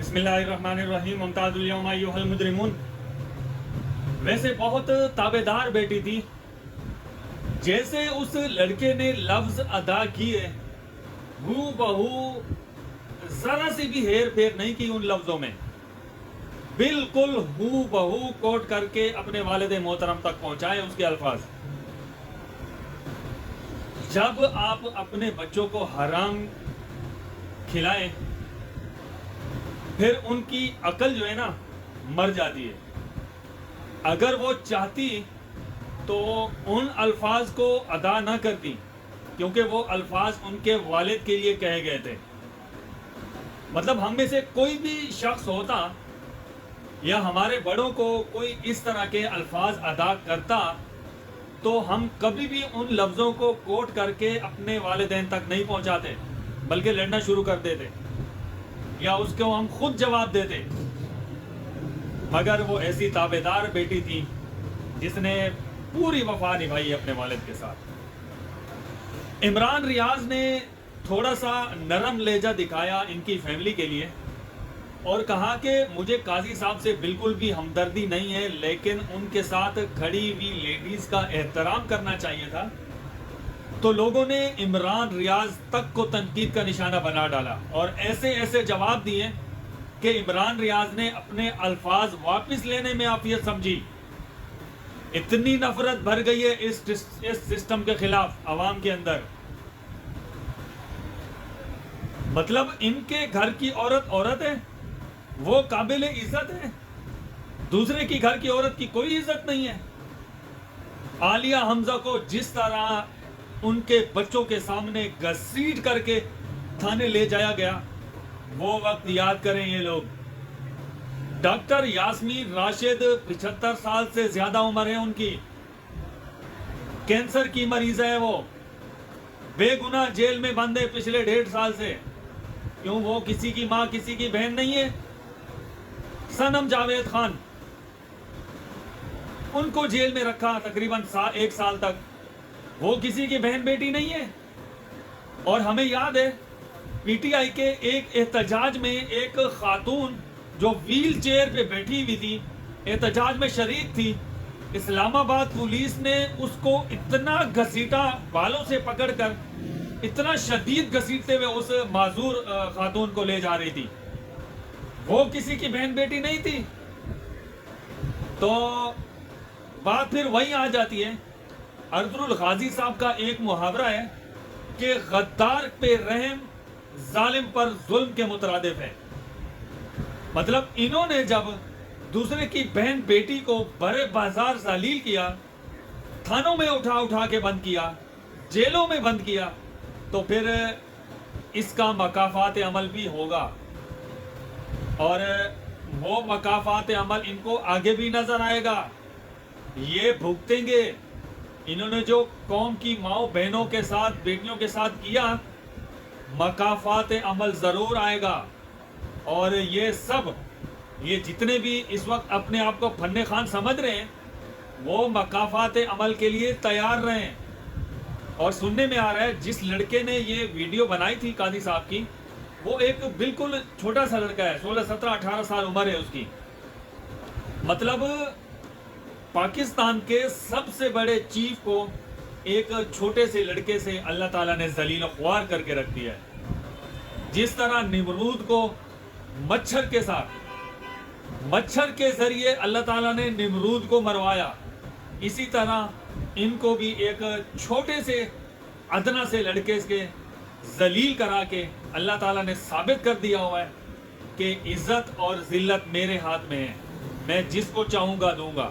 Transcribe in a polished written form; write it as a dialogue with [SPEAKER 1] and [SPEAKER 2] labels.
[SPEAKER 1] بسم اللہ الرحمن الرحیم ممتاز اليوم ایھا المجرمون. ویسے بہت تابعدار بیٹی تھی. جیسے اس لڑکے نے لفظ ادا کیے ہو بہو ذرا سی بھی ہیر پھیر نہیں کی ان لفظوں میں، بالکل ہو بہو کوٹ کر کے اپنے والد محترم تک پہنچائے اس کے الفاظ. جب آپ اپنے بچوں کو حرام کھلائیں پھر ان کی عقل جو ہے نا مر جاتی ہے. اگر وہ چاہتی تو ان الفاظ کو ادا نہ کرتی، کیونکہ وہ الفاظ ان کے والد کے لیے کہے گئے تھے. مطلب ہم میں سے کوئی بھی شخص ہوتا یا ہمارے بڑوں کو کوئی اس طرح کے الفاظ ادا کرتا تو ہم کبھی بھی ان لفظوں کو کوٹ کر کے اپنے والدین تک نہیں پہنچاتے، بلکہ لڑنا شروع کر دیتے یا اس کو ہم خود جواب دیتے. مگر وہ ایسی تابعدار بیٹی تھی جس نے پوری وفا نبھائی اپنے والد کے ساتھ. عمران ریاض نے تھوڑا سا نرم لہجہ دکھایا ان کی فیملی کے لیے اور کہا کہ مجھے قاضی صاحب سے بالکل بھی ہمدردی نہیں ہے، لیکن ان کے ساتھ کھڑی ہوئی لیڈیز کا احترام کرنا چاہیے تھا. تو لوگوں نے عمران ریاض تک کو تنقید کا نشانہ بنا ڈالا اور ایسے ایسے جواب دیے کہ عمران ریاض نے اپنے الفاظ واپس لینے میں عافیت سمجھی. اتنی نفرت بھر گئی ہے اس سسٹم کے خلاف عوام کے اندر. مطلب ان کے گھر کی عورت ہے، وہ قابل عزت ہے، دوسرے کی گھر کی عورت کی کوئی عزت نہیں ہے. عالیہ حمزہ کو جس طرح ان کے بچوں کے سامنے گھسیٹ کر کے تھانے لے جایا گیا وہ وقت یاد کریں یہ لوگ. ڈاکٹر یاسمین راشد 75 سال سے زیادہ عمر ہے ان کی، کینسر کی مریض ہے، وہ بے گناہ جیل میں بند ہے پچھلے 1.5 سال سے. کیوں وہ کسی کی ماں کسی کی بہن نہیں ہے؟ صنم جاوید خان، ان کو جیل میں رکھا تقریباً 1 سال تک، وہ کسی کی بہن بیٹی نہیں ہے. اور ہمیں یاد ہے پی ٹی آئی کے ایک احتجاج میں ایک خاتون جو ویل چیئر پہ بیٹھی ہوئی تھی، احتجاج میں شریک تھی، اسلام آباد پولیس نے اس کو اتنا گھسیٹا، بالوں سے پکڑ کر اتنا شدید گھسیٹتے ہوئے اس معذور خاتون کو لے جا رہی تھی. وہ کسی کی بہن بیٹی نہیں تھی. تو بات پھر وہیں آ جاتی ہے. ارطغرل الغازی صاحب کا ایک محاورہ ہے کہ غدار پہ رحم ظالم پر ظلم کے مترادف ہے. مطلب انہوں نے جب دوسرے کی بہن بیٹی کو برے بازار ذلیل کیا، تھانوں میں اٹھا کے بند کیا، جیلوں میں بند کیا، تو پھر اس کا مکافات عمل بھی ہوگا. اور وہ مکافات عمل ان کو آگے بھی نظر آئے گا، یہ بھگتیں گے. انہوں نے جو قوم کی ماؤں بہنوں کے ساتھ بیٹیوں کے ساتھ کیا، مکافات عمل ضرور آئے گا. اور یہ جتنے بھی اس وقت اپنے آپ کو فن خان سمجھ رہے ہیں وہ مکافات عمل کے لیے تیار رہیں. اور سننے میں آ رہا ہے جس لڑکے نے یہ ویڈیو بنائی تھی قاضی صاحب کی، وہ ایک بالکل چھوٹا سا لڑکا ہے، 16 17 18 سال عمر ہے اس کی. مطلب پاکستان کے سب سے بڑے چیف کو ایک چھوٹے سے لڑکے سے اللہ تعالیٰ نے ذلیل و خوار کر کے رکھ دیا ہے. جس طرح نمرود کو مچھر کے ذریعے اللہ تعالیٰ نے نمرود کو مروایا، اسی طرح ان کو بھی ایک چھوٹے سے ادنا سے لڑکے کے ذلیل کرا کے اللہ تعالیٰ نے ثابت کر دیا ہوا ہے کہ عزت اور ذلت میرے ہاتھ میں ہے، میں جس کو چاہوں گا دوں گا.